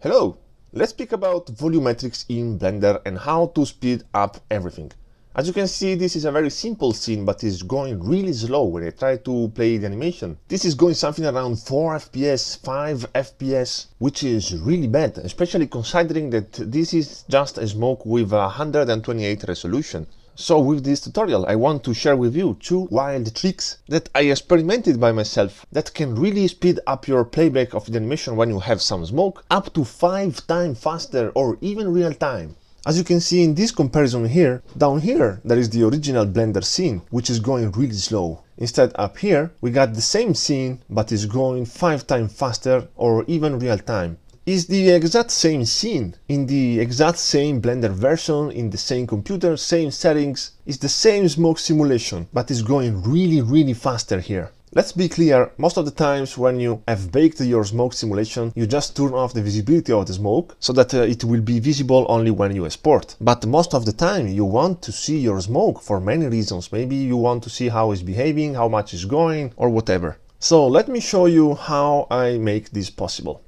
Hello! Let's speak about volumetrics in Blender and how to speed up everything. As you can see, this is a very simple scene, but it's going really slow when I try to play the animation. This is going something around 4 FPS, 5 FPS, which is really bad, especially considering that this is just a smoke with 128 resolution. So with this tutorial I want to share with you 2 wild tricks that I experimented by myself that can really speed up your playback of the animation when you have some smoke up to 5 times faster or even real time. As you can see in this comparison here, down here there is the original Blender scene, which is going really slow. Instead up here we got the same scene but is going 5 times faster or even real time. It's the exact same scene, in the exact same Blender version, in the same computer, same settings. It's the same smoke simulation, but it's going really faster here. Let's be clear, most of the times when you have baked your smoke simulation, you just turn off the visibility of the smoke so that it will be visible only when you export. But most of the time you want to see your smoke for many reasons. Maybe you want to see how it's behaving, how much it's going, or whatever. So let me show you how I make this possible.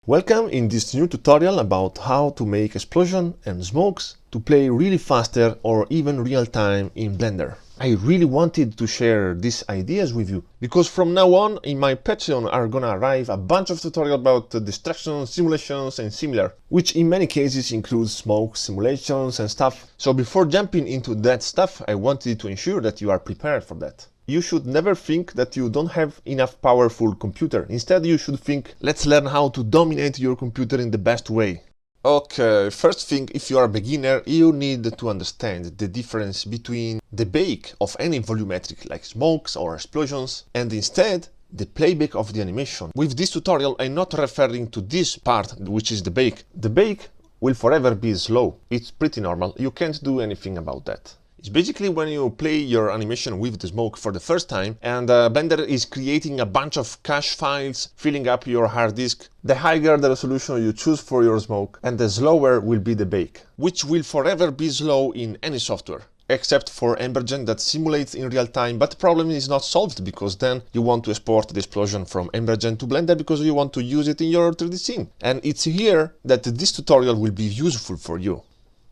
Welcome in this new tutorial about how to make explosion and smokes to play really faster or even real time in Blender. I really wanted to share these ideas with you because from now on in my Patreon are gonna arrive a bunch of tutorials about distractions, simulations and similar, which in many cases includes smoke simulations and stuff. So before jumping into that stuff, I wanted to ensure that you are prepared for that. You should never think that you don't have enough powerful computer. Instead, you should think, let's learn how to dominate your computer in the best way. Okay, first thing, if you are a beginner, you need to understand the difference between the bake of any volumetric like smokes or explosions and instead the playback of the animation. With this tutorial, I'm not referring to this part, which is the bake. The bake will forever be slow. It's pretty normal. You can't do anything about that. It's basically when you play your animation with the smoke for the first time and Blender is creating a bunch of cache files, filling up your hard disk. The higher the resolution you choose for your smoke and the slower will be the bake, which will forever be slow in any software, except for Embergen that simulates in real time, but the problem is not solved because then you want to export the explosion from Embergen to Blender because you want to use it in your 3D scene. And it's here that this tutorial will be useful for you.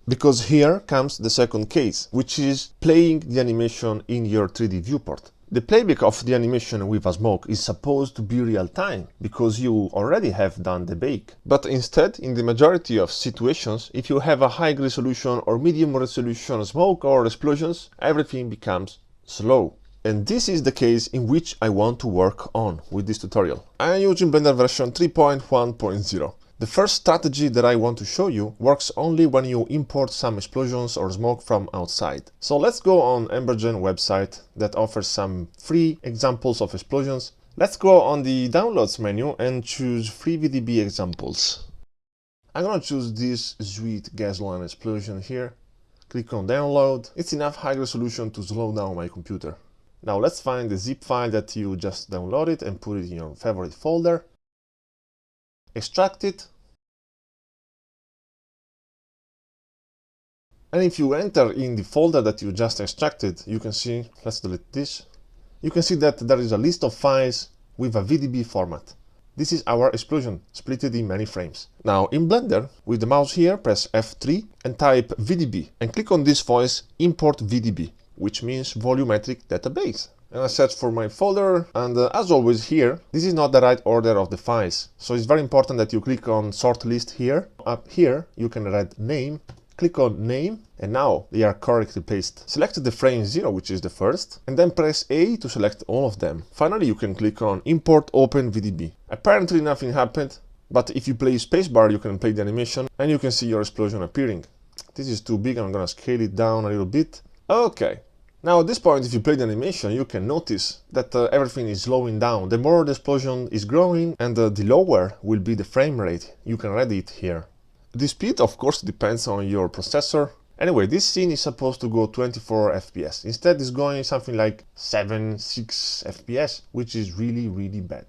Because here comes the second case, which is playing the animation in your 3D viewport. The playback of the animation with a smoke is supposed to be real time, because you already have done the bake. But instead, in the majority of situations, if you have a high resolution or medium resolution smoke or explosions, everything becomes slow. And this is the case in which I want to work on with this tutorial. I am using Blender version 3.1.0. The first strategy that I want to show you works only when you import some explosions or smoke from outside. So let's go on Embergen website that offers some free examples of explosions. Let's go on the downloads menu and choose free VDB examples. I'm gonna choose this sweet gasoline explosion here. Click on download. It's enough high resolution to slow down my computer. Now let's find the zip file that you just downloaded and put it in your favorite folder. Extract it, and if you enter in the folder that you just extracted, you can see, let's delete this, you can see that there is a list of files with a VDB format. This is our explosion, split in many frames. Now in Blender, with the mouse here, press F3 and type VDB and click on this voice import VDB, which means volumetric database. And I search for my folder, and as always here, this is not the right order of the files. So it's very important that you click on sort list here. Up here, you can write name, click on name, and now they are correctly placed. Select the frame 0, which is the first, and then press A to select all of them. Finally, you can click on import open VDB. Apparently nothing happened, but if you play spacebar, you can play the animation, and you can see your explosion appearing. This is too big, I'm gonna scale it down a little bit. Okay. Now at this point, if you play the animation, you can notice that everything is slowing down. The more the explosion is growing and the lower will be the frame rate. You can read it here. The speed of course depends on your processor. Anyway, this scene is supposed to go 24 FPS. Instead it's going something like 6 FPS, which is really bad.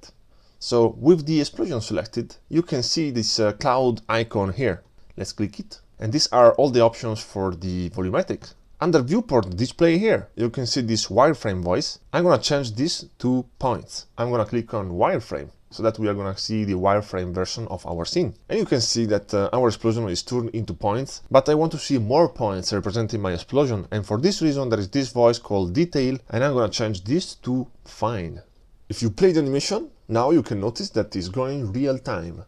So with the explosion selected, you can see this cloud icon here. Let's click it. And these are all the options for the volumetric. Under viewport display here, you can see this wireframe voice. I'm gonna change this to points. I'm gonna click on wireframe. so that we are gonna see the wireframe version of our scene. And you can see that our explosion is turned into points, but I want to see more points representing my explosion, and for this reason there is this voice called detail, and I'm gonna change this to fine. If you play the animation, now you can notice that it's going real time.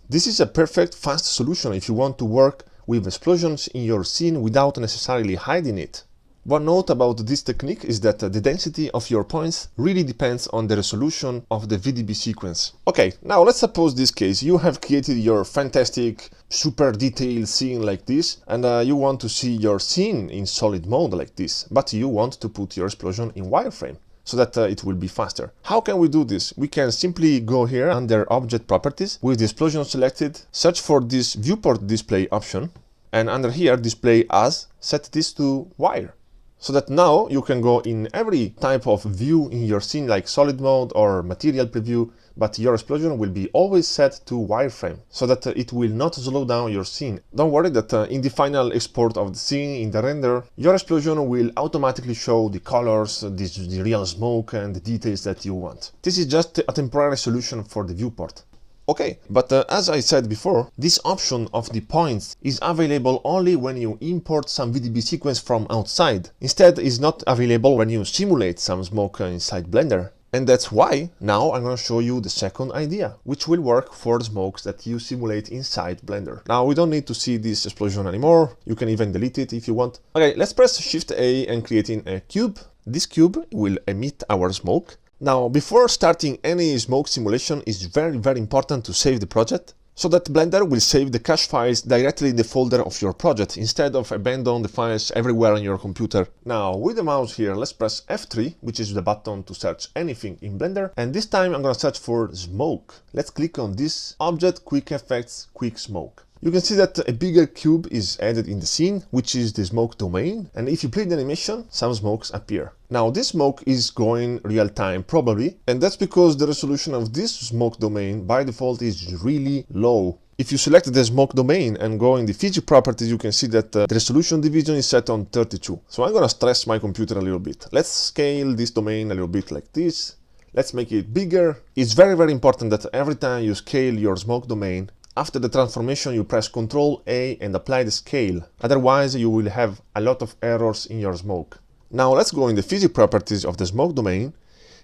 This is a perfect fast solution if you want to work with explosions in your scene without necessarily hiding it. One note about this technique is that the density of your points really depends on the resolution of the Vdb sequence. Okay, now let's suppose this case. You have created your fantastic, super detailed scene like this, and you want to see your scene in solid mode like this, but you want to put your explosion in wireframe, so that it will be faster. How can we do this? We can simply go here under Object Properties, with the explosion selected, search for this Viewport Display option, and under here, Display As, set this to Wire. So that now you can go in every type of view in your scene, like solid mode or material preview, but your explosion will be always set to wireframe, so that it will not slow down your scene. Don't worry that in the final export of the scene, in the render, your explosion will automatically show the colors, the real smoke and the details that you want. This is just a temporary solution for the viewport. Okay, but as I said before, this option of the points is available only when you import some Vdb sequence from outside. Instead, it's not available when you simulate some smoke inside Blender. And that's why now I'm going to show you the second idea, which will work for the smokes that you simulate inside Blender. Now we don't need to see this explosion anymore. You can even delete it if you want. Okay, let's press Shift A and creating a cube. This cube will emit our smoke. Now, before starting any smoke simulation, it's very important to save the project, so that Blender will save the cache files directly in the folder of your project, instead of abandoning the files everywhere on your computer. Now, with the mouse here, let's press F3, which is the button to search anything in Blender, and this time I'm gonna search for smoke. Let's click on this Object, Quick Effects, Quick Smoke. You can see that a bigger cube is added in the scene, which is the smoke domain, and if you play the animation, some smokes appear. Now this smoke is going real time probably, and that's because the resolution of this smoke domain by default is really low. If you select the smoke domain and go in the Physic Properties, you can see that the resolution division is set on 32. So I'm gonna stress my computer a little bit. Let's scale this domain a little bit like this. Let's make it bigger. It's very important that every time you scale your smoke domain, after the transformation you press Ctrl A and apply the scale, otherwise you will have a lot of errors in your smoke. Now let's go in the Physic Properties of the smoke domain,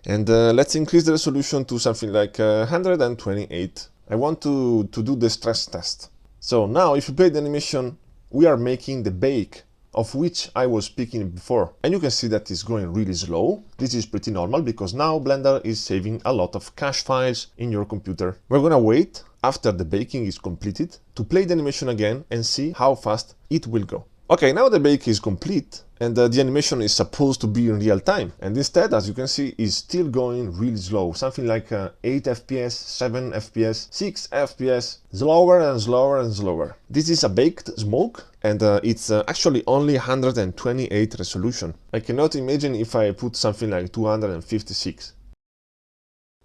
and let's increase the resolution to something like 128. I want to do the stress test. So now if you play the animation, we are making the bake, of which I was speaking before. And you can see that it's going really slow. This is pretty normal because now Blender is saving a lot of cache files in your computer. We're gonna wait after the baking is completed to play the animation again and see how fast it will go. Okay, now the bake is complete and the animation is supposed to be in real time, and instead, as you can see, is still going really slow, something like 8 FPS, 7 FPS, 6 FPS, slower and slower and slower. This is a baked smoke, and it's actually only 128 resolution. I cannot imagine if I put something like 256.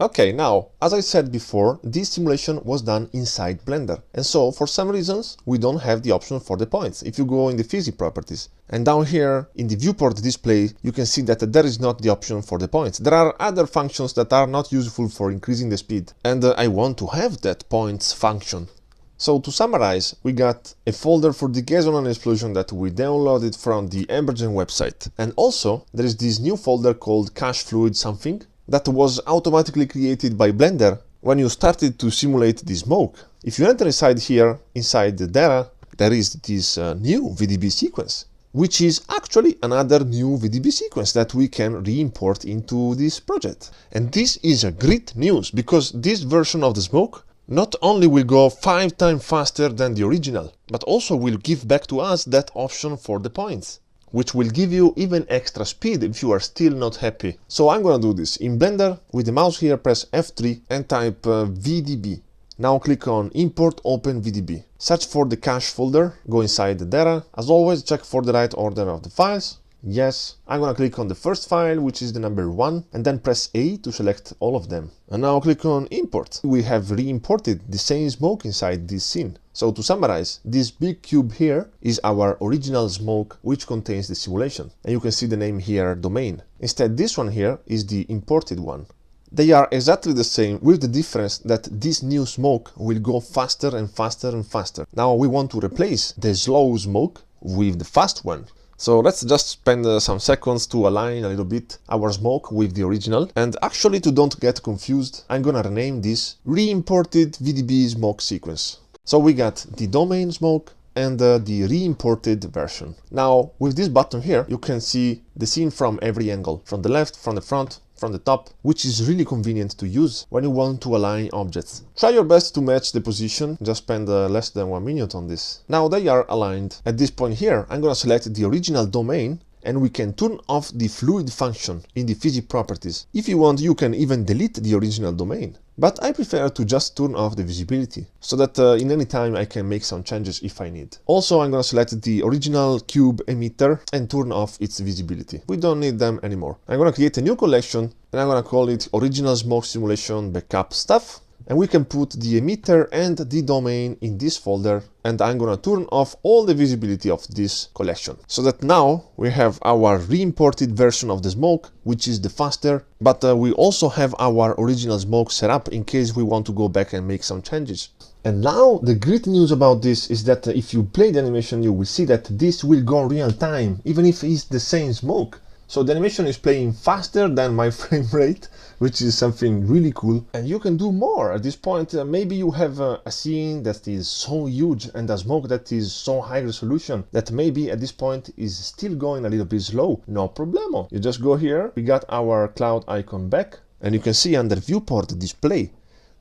Okay, now, as I said before, this simulation was done inside Blender, and so for some reasons we don't have the option for the points. If you go in the Physic Properties, and down here in the Viewport Display, you can see that there is not the option for the points. There are other functions that are not useful for increasing the speed, and I want to have that points function. So to summarize, we got a folder for the Gasoline explosion that we downloaded from the Emergent website, and also there is this new folder called Cache Fluid something, that was automatically created by Blender when you started to simulate the smoke. If you enter inside here, inside the data, there is this new Vdb sequence, which is actually another new Vdb sequence that we can re-import into this project. And this is a great news, because this version of the smoke not only will go 5 times faster than the original, but also will give back to us that option for the points, which will give you even extra speed if you are still not happy. So I'm gonna do this. In Blender, with the mouse here, press F3 and type Vdb. Now click on Import Open Vdb. Search for the cache folder, go inside the data. As always, check for the right order of the files. Yes, I'm gonna click on the first file, which is the number 1, and then press A to select all of them. And now click on Import. We have re-imported the same smoke inside this scene. So to summarize, this big cube here is our original smoke, which contains the simulation. And you can see the name here, domain. Instead, this one here is the imported one. They are exactly the same, with the difference that this new smoke will go faster and faster and faster. Now we want to replace the slow smoke with the fast one. So let's just spend some seconds to align a little bit our smoke with the original. And actually, to don't get confused, I'm gonna rename this re-imported Vdb smoke sequence. So we got the domain smoke and the re-imported version. Now with this button here, you can see the scene from every angle, from the left, from the front, from the top, which is really convenient to use when you want to align objects. Try your best to match the position, just spend less than 1 minute on this. Now they are aligned. At this point here, I'm gonna select the original domain and we can turn off the fluid function in the Physic Properties. If you want, you can even delete the original domain. But I prefer to just turn off the visibility, so that in any time I can make some changes if I need. Also, I'm gonna select the original cube emitter and turn off its visibility. We don't need them anymore. I'm gonna create a new collection and I'm gonna call it Original Smoke Simulation Backup Stuff. And we can put the emitter and the domain in this folder, and I'm gonna turn off all the visibility of this collection. So that now we have our re-imported version of the smoke, which is the faster, but we also have our original smoke set up in case we want to go back and make some changes. And now the great news about this is that if you play the animation, you will see that this will go real time, even if it's the same smoke. So the animation is playing faster than my frame rate, which is something really cool. And you can do more. At this point, maybe you have a scene that is so huge and a smoke that is so high resolution that maybe at this point is still going a little bit slow. No problemo. You just go here, we got our cloud icon back, and you can see under viewport display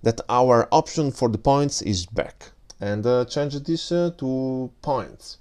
that our option for the points is back. And change this to points.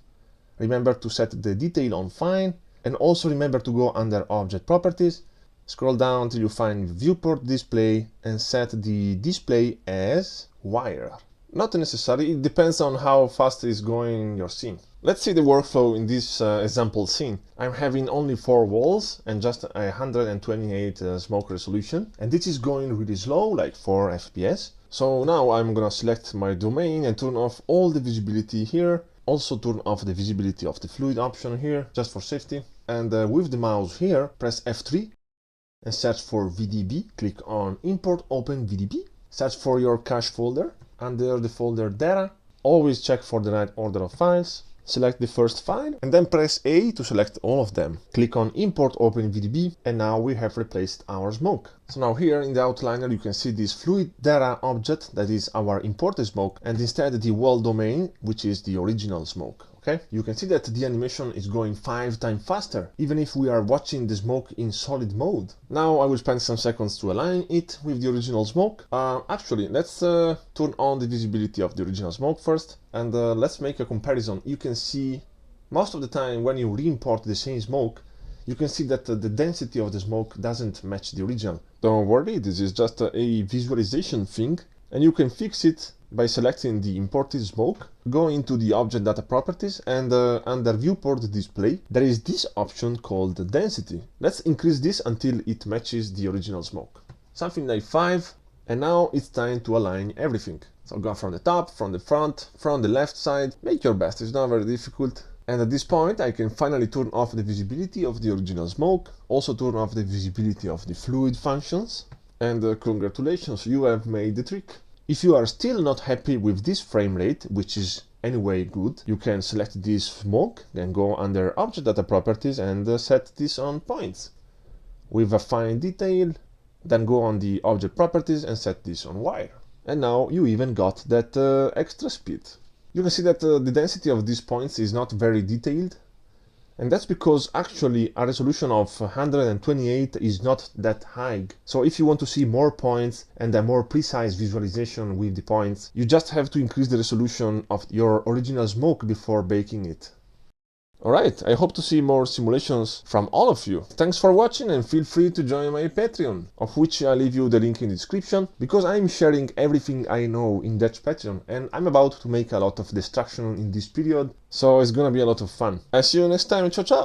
Remember to set the detail on fine. And also remember to go under Object Properties, scroll down until you find Viewport Display and set the display as wire. Not necessary, it depends on how fast is going your scene. Let's see the workflow in this example scene. I'm having only 4 walls and just 128 smoke resolution, and this is going really slow, like 4 FPS. So now I'm gonna select my domain and turn off all the visibility here. Also turn off the visibility of the fluid option here, just for safety. And with the mouse here, press F3 and search for Vdb. Click on Import Open Vdb. Search for your cache folder. Under the folder Data, always check for the right order of files. Select the first file and then press A to select all of them. Click on Import Open Vdb and now we have replaced our smoke. So now here in the outliner you can see this fluid data object that is our imported smoke, and instead the wall domain, which is the original smoke. Okay, you can see that the animation is going 5 times faster, even if we are watching the smoke in solid mode. Now I will spend some seconds to align it with the original smoke. Actually, let's turn on the visibility of the original smoke first, and let's make a comparison. You can see most of the time when you re-import the same smoke, you can see that the density of the smoke doesn't match the original. Don't worry, this is just a visualization thing, and you can fix it by selecting the imported smoke, go into the object data properties, and under viewport display, there is this option called density. Let's increase this until it matches the original smoke. Something like 5, and now it's time to align everything. So go from the top, from the front, from the left side, make your best, it's not very difficult. And at this point, I can finally turn off the visibility of the original smoke, also turn off the visibility of the fluid functions, and congratulations, you have made the trick. If you are still not happy with this frame rate, which is anyway good, you can select this smoke, then go under Object Data Properties and set this on points. With a fine detail, then go on the Object Properties and set this on wire. And now you even got that extra speed. You can see that the density of these points is not very detailed. And that's because actually a resolution of 128 is not that high. So if you want to see more points and a more precise visualization with the points, you just have to increase the resolution of your original smoke before baking it. Alright, I hope to see more simulations from all of you. Thanks for watching and feel free to join my Patreon, of which I'll leave you the link in the description, because I'm sharing everything I know in that Patreon and I'm about to make a lot of destruction in this period, so it's gonna be a lot of fun. I'll see you next time, ciao ciao!